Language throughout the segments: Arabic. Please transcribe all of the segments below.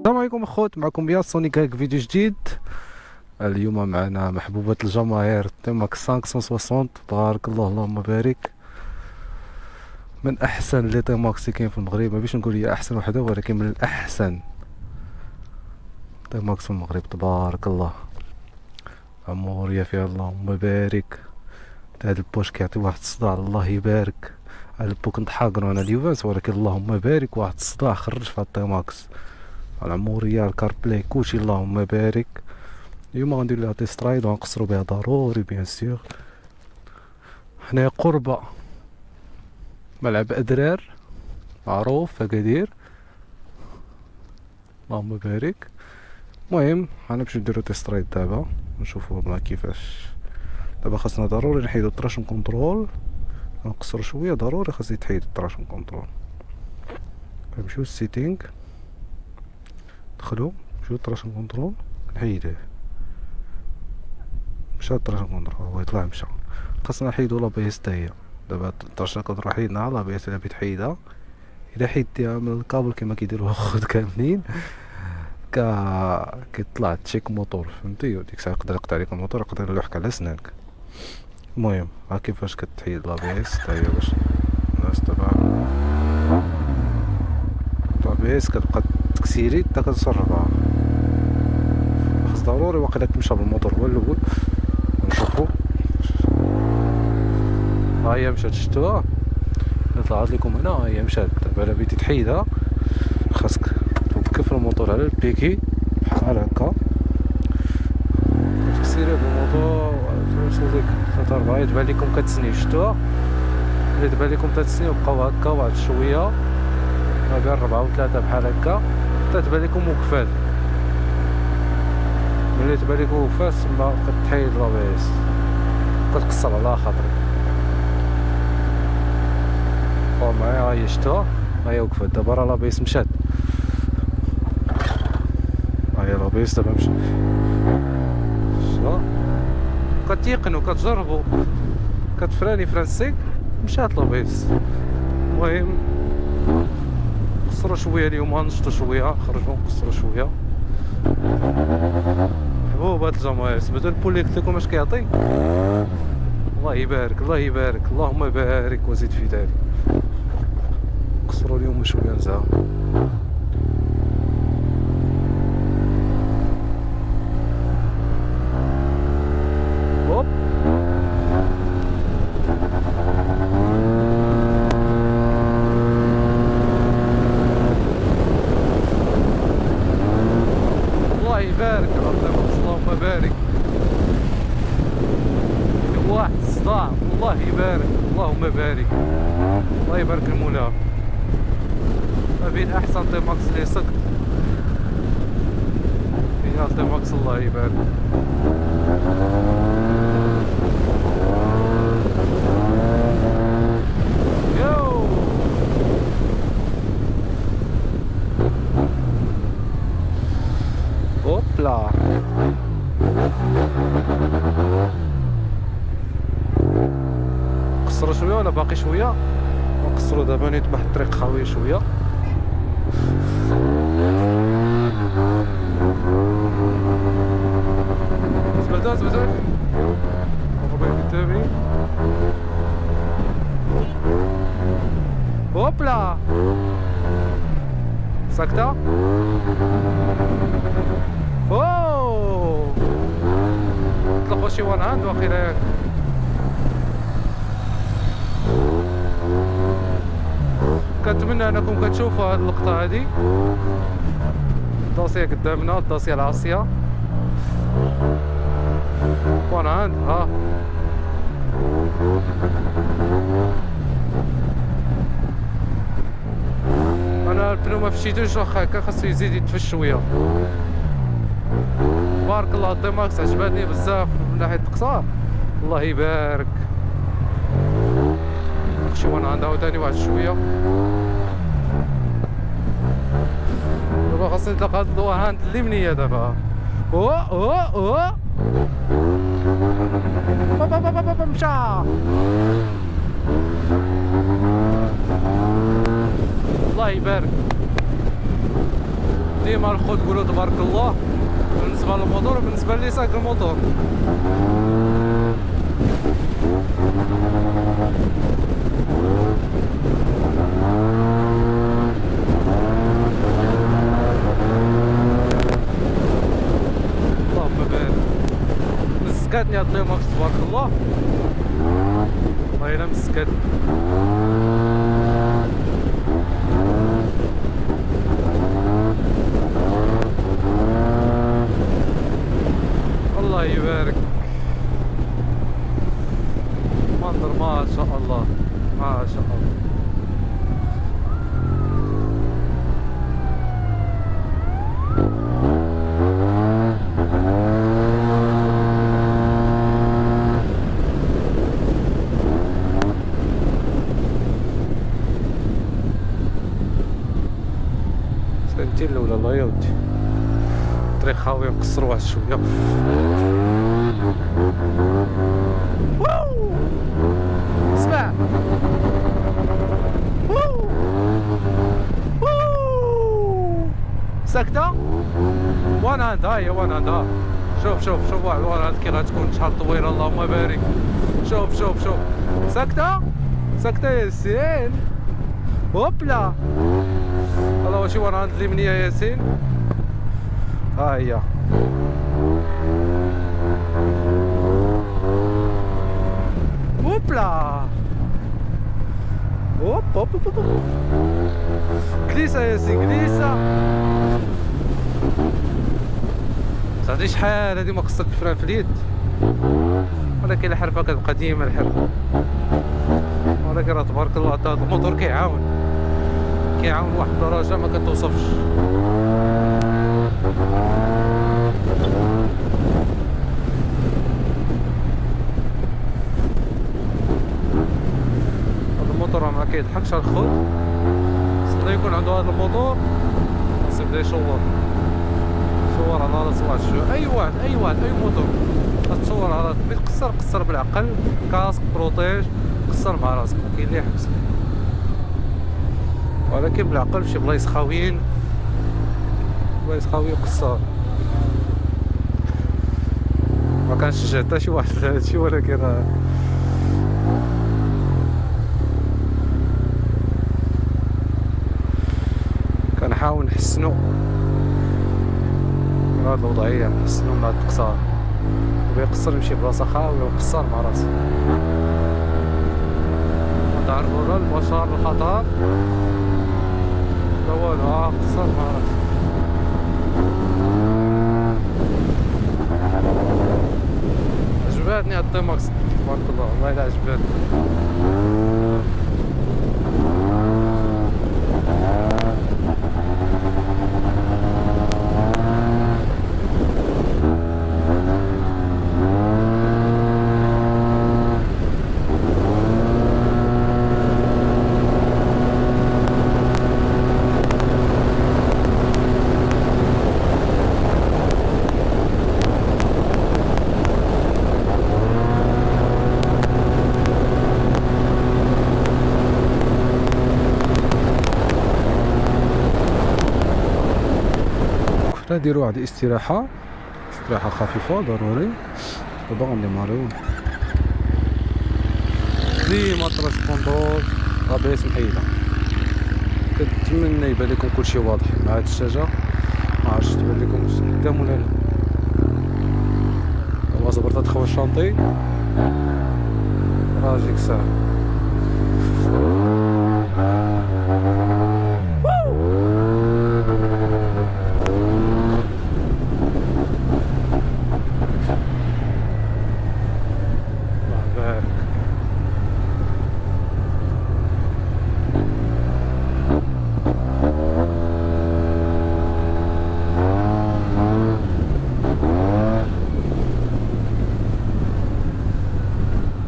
السلام عليكم اخوت، معكم يا سونيك هاك فيديو جديد. اليوم معنا محبوبة الجماهير تيماكس 560. تبارك الله اللهم بارك. من احسن لي تيماكس اللي كاين في المغرب، ما بيش نقول هي احسن وحده ولكن من الاحسن تيماكس في المغرب. تبارك الله، عمورية فيها اللهم بارك. هاد البوش كيعطي واحد الصداع الله يبارك. هاد البو كنت حاقرو انا اليوفنس، ولكن اللهم بارك واحد الصداع خرج في هاد التيماكس. العمورية الكار بلاي كلشي اللهم بارك. اليوم غندير لها تيست رايد وغنقصرو بها ضروري بيان سور. حنايا قرب ملعب أدرار معروف في أكادير، اللهم بارك. المهم غنمشيو نديرو تيست رايد دابا نشوفو بلا كيفاش. دابا خاصنا ضروري نحيدو التراشن كونترول، نقصرو شويه ضروري خاص يتحيد التراشن كونترول. نمشيو للسيتينغ، ندخلو نمشيو للتراشن كونترول نحيدوه. مشى التراشن كونترول هو يطلع مشى. خاصنا نحيدو لابيس حتى هي. دابا التراشن كونترول حيدناها، لابيس الا بغيت تحيدها الا حيدتيها من الكابل كما كيديروا الخوت كاملين كيطلع تشيك موتور، فهمتي؟ وديك الساعه يقدر يقطع عليك الموتور، يقدر يلوحك على سنانك. المهم ها كيفاش كتحيد لابيس حتى هي باش الناس تبع لابيس كتبقى تكسيري حتى كتصرفها. خاص ضروري واقيلا تمشى بالموتور هو الاول نشوفو. ها هي مشات، شفتوها اللي طلعت لكم هنا؟ ها هي مشات. دابا الا بغيتي تحيدها خاصك توقف الموتور على البيكي بحال هكا، تكسيري بالموتور توصل ديك 3 4 يتبان لكم كتسني. شفتوها؟ ملي تبان لكم تتسني وبقاو هكا واحد شويه ما بين 4 و3 بحال هكا حتى تبان لكم وقفات. ملي تبان لكم وقفات تما كتحيد لابيس، كتقصر على خاطرك. معايا ها هي، شفتوها؟ ها هي وقفات. دابا راه لابيس مشات، ها هي لابيس دابا مشات. شتو؟ كتيقنوا كتجربوا كتفراني فرانسيك مشات لابيس. المهم قصروا شويه اليوم، غنشطوا شويه، خرجوا نقصروا شويه. محبوب هاد الجماهير، سمعتوا البولي قلت لكم اش كيعطي؟ الله يبارك الله يبارك اللهم بارك وزيد في ذلك. قصروا اليوم شويه نزاهه. هوب الله يبارك اللهم بارك. واحد الصداع الله يبارك اللهم بارك. الله يبارك المولى. ما بين احسن تيماكس اللي سقط هي تيماكس الله يبارك. يو هوبلا. قصروا شويه ولا باقي شويه؟ نقصروا دابا نتبع الطريق خاويه شويه. زبده زبده ربي قدامي. هوبلا ساكته. اوه طلقوا شي وان هاند واخيرا ياك. كنتمنى انكم كتشوفوا هاد اللقطه هادي. الدوسيه قدامنا، الدوسيه العاصيه وان هاند. ها انا البنو ما فشيتوش، واخا هكا خاصو يزيد يتفش شويه. بارك الله الديماكس عجباتني بزاف من ناحيه القصار، الله يبارك. شي وان هاند عاوتاني واحد شويه. دابا خاصني نطلق هاد الوان هاند اليمنيه دابا. او مشى. الله يبارك ديما الخوت تقولوا تبارك الله بالنسبه للموتور وبالنسبه لي سايق الموتور. اللهم بارك. مسكاتني هاد اليوم تبارك الله، والله الا مسكاتني. الله يبارك. منظر ما شاء الله ما شاء الله. سنتين الاولى الله يودي الطريق خاوي، نقصر واحد شويه. اسمع ساكتة وانا عندها هي وانا عندها. شوف واحد وانا كي غتكون شحال طويلة اللهم بارك. شوف ساكتة ياسين. هوبلا هذا واش وانا عند اليمنية ياسين. ها هي هوبلا هوب كليسة ياسين كليسة. صافي شحال هادي ما قصت الفران في اليد، ولكن الحرفة كتبقى ديما الحرفة. ولكن راه تبارك الله هاد الموتور كيعاون واحد الدرجة ما كتوصفش. هاد الموتور ما كيضحكش الخوت، خصنا يكون عنده هاد الموتور خاص يبدا يشور على راس واحد اي موتور تصور على قصر بالعقل، كاسك بروتيج قصر مع راسك، كاين اللي يحبس، ولكن بالعقل فشي بلايص خاويين قصار. ما كنشجع حتى شي واحد هادشي، ولكن كنحاول نحسنو من هاد الوضعية، نحسنو من هاد القصار. ويقصر يمشي بلاصة خاوية وقصار مع راسه. تعرفوا له المسار الخطر لا والو، قصر مع راسه. عجباتني هاد الديماكس تبارك الله، والله الا عجباتني. نديرو واحد استراحة خفيفة ضروري، ودابا غنديماريو. ديما ترونسبوندور غابيس محيدة، كنتمنى يبان لكم كلشي واضح مع هاد الشاشة. معرفتش تبان لكم قدام ولا لا. هو زبرت تدخل الشانطي راجيك ساعة.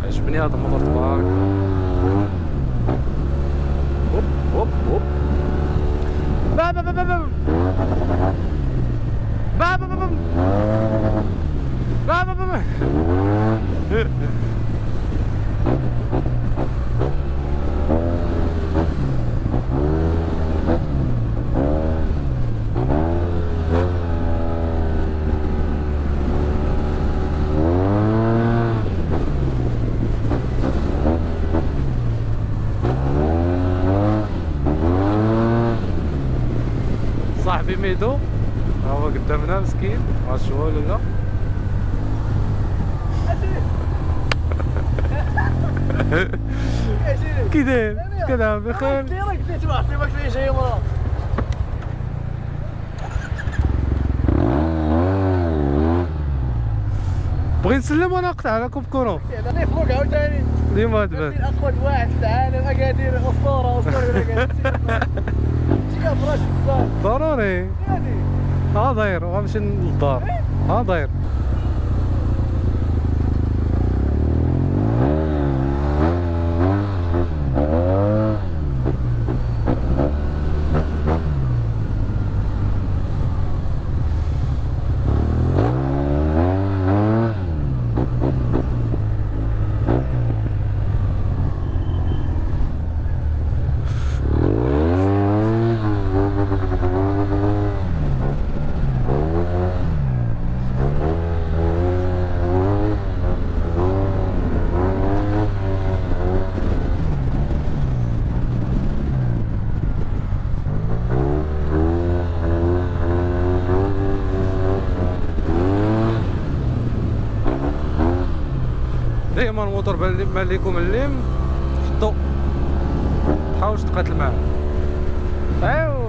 عجبني هذا الموتور تبارك. هوب بابا سميتو ها هو قدامنا مسكين غنشوفو ولا لا. كي داير؟ كدعم بخير؟ راك قلت واحد ما كاينش جاي مرا. بغي نسلم وانا نقطع لكم كورون. لي فوق عاوتاني ديما تبان اقوى واحد في العالم اكادير اسطوره اسطوره شي فراش بزاف ضروري. ها داير وغنمشي للدار. ها داير. ديما الموتور بان ليكم الليم شدو متحاولش تقاتل معاه. ايوا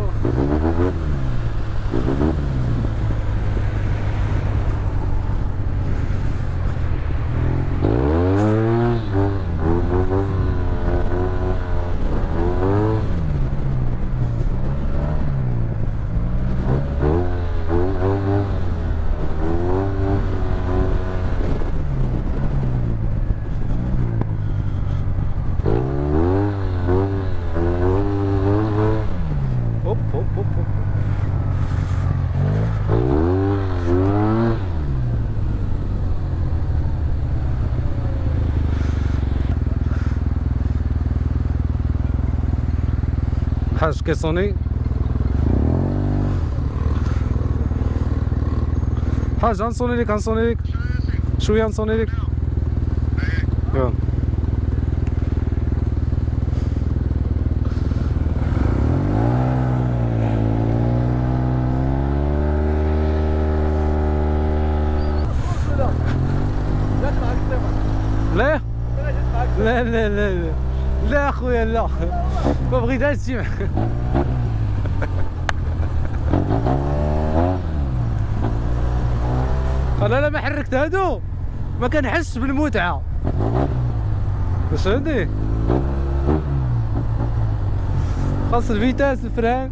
حاج كيصوني. حاج غنصوني ليك غنصوني ليك شويه نصوني ليك. يلا لا لا لا لا لا لا اخويا لا ما بغيتهاش تجي معاك. انا ما حركت هادو ما كنحسش بالمتعه. واش عندي خاص الفيتاس الفران.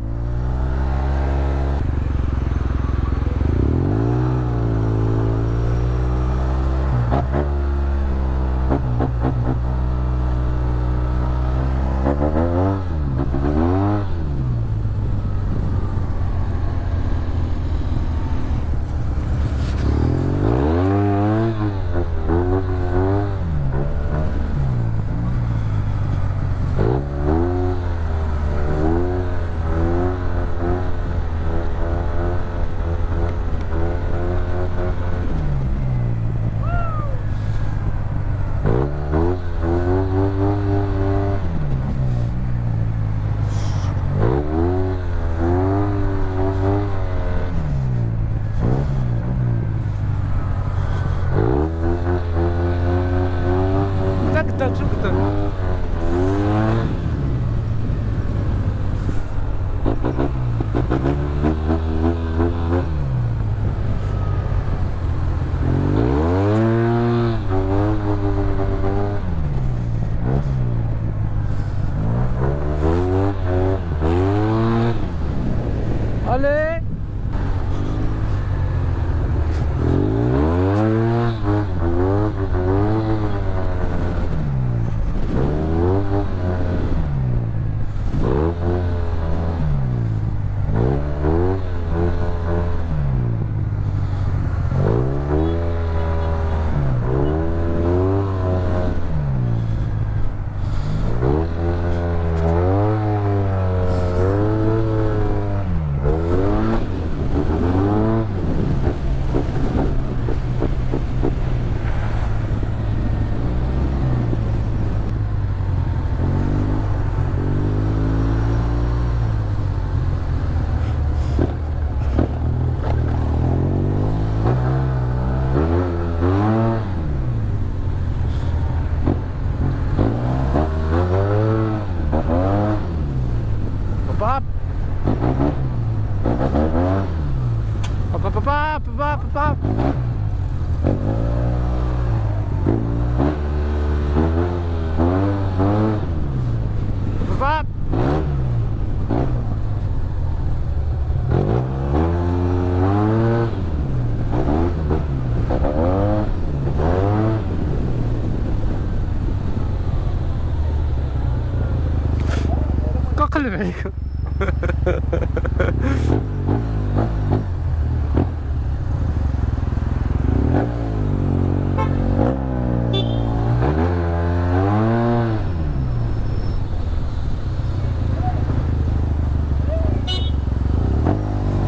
نقلب عليك.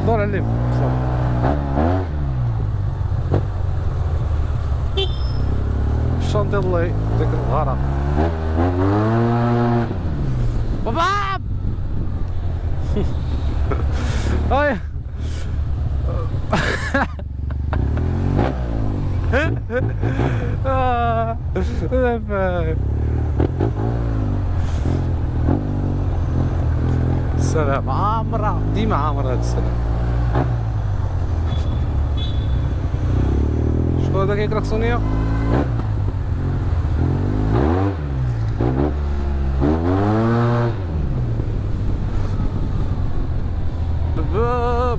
دور عليهم الشنطة الله ديك الغرام. بابا هاي لا فاهم. السلام عامرة، ديما عامرة هاد السلام. شكون هذا كيكلاكسونيا؟ باب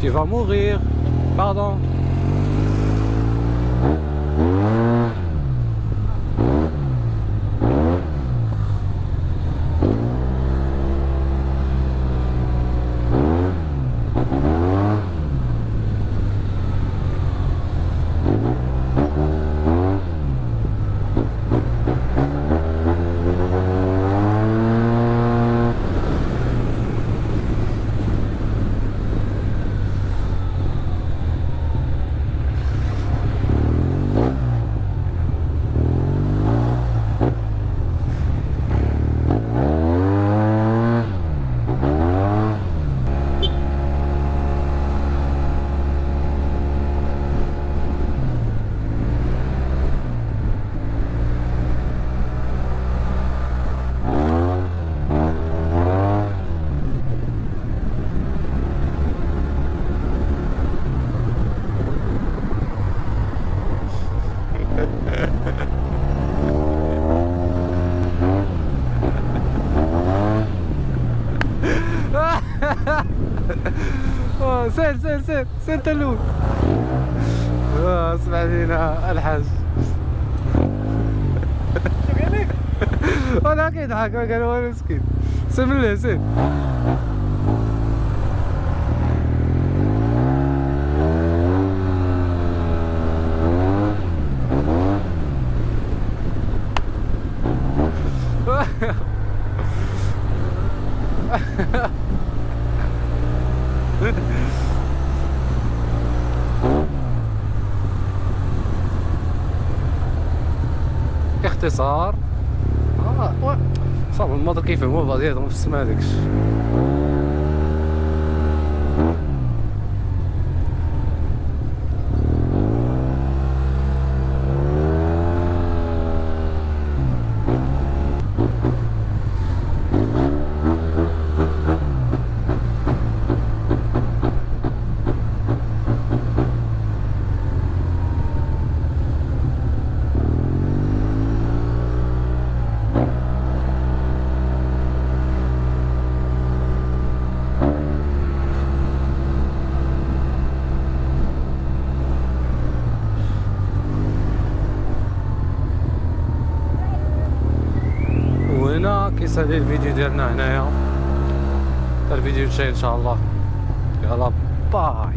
Tu vas mourir. Pardon. سير سير سير سير تلون. اسمع لينا الحاج. شوف عليك. ولا كيضحك ما قال والو مسكين. سير من له سير. باختصار صافي الموضوع كيفهموا بعضياتهم في السما داكشي. كيسالي الفيديو ديالنا هنايا، الفيديو الجاي ان شاء الله. يلا باي.